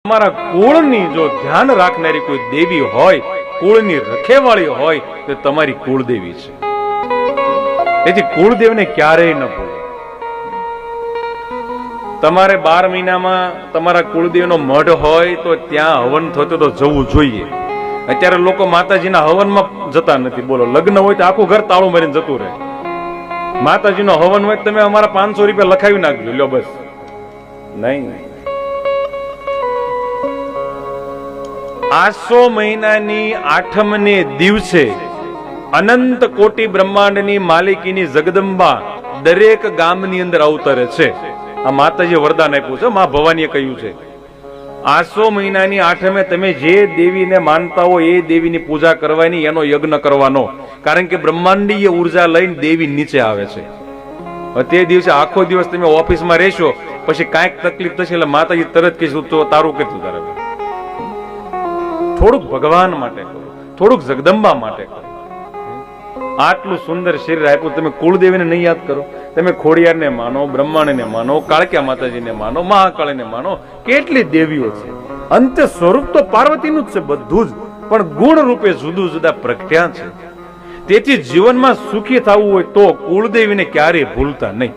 તમારા કુળની જો ધ્યાન રાખનારી કોઈ દેવી હોય, કુળની રખેવાળી હોય, તો તમારી કુળદેવી છે. તેથી કુળદેવને ક્યારેય ન ભૂલો. તમારે 12 મહિનામાં તમારા કુળદેવનો મઢ હોય તો ત્યાં હવન થતો તો જવું જોઈએ. અત્યારે લોકો માતાજીના હવનમાં જતા નથી. બોલો, લગ્ન હોય તો આખું ઘર તાળું મારીને જતું રહે. માતાજીનો હવન હોય તમે અમારા 500 રૂપિયા લખાવી નાખજો, લ્યો બસ. નહીં, આસો મહિનાની 8મને દિવસે અનંત કોટી બ્રહ્માંડની માલિકીની જગદંબા દરેક ગામની અંદર અવતરે છે. આ માતાજી વરદાન આપ્યું છે, મા ભવાનીએ કહ્યું છે. આસો મહિનાની 8મે તમે જે દેવીને માનતા હો એ દેવીની પૂજા કરવાની, એનો યજ્ઞ કરવાનો. કારણ કે બ્રહ્માંડીય ઉર્જા લઈને દેવી નીચે આવે છે. તે દિવસે આખો દિવસ તમે ઓફિસમાં રહેશો, પછી કાંઈક તકલીફ થશે એટલે માતાજી તરત કહીશું તો તારું કેટલું તારે. થોડુંક ભગવાન માટે કરો, થોડુંક જગદંબા માટે કરો. આટલું સુંદર શરીર આપ્યું, તમે કુળદેવીને નહીં યાદ કરો? તમે ખોડિયારને માનો, બ્રહ્માંડને માનો, કાળક્યા માતાજીને માનો, મહાકાળીને માનો, કેટલી દેવીઓ છે. અંતે સ્વરૂપ તો પાર્વતીનું જ છે બધું જ, પણ ગુણ રૂપે જુદું જુદા પ્રગટ્યા છે. તેથી જીવનમાં સુખી થવું હોય તો કુળદેવીને ક્યારેય ભૂલતા નહીં.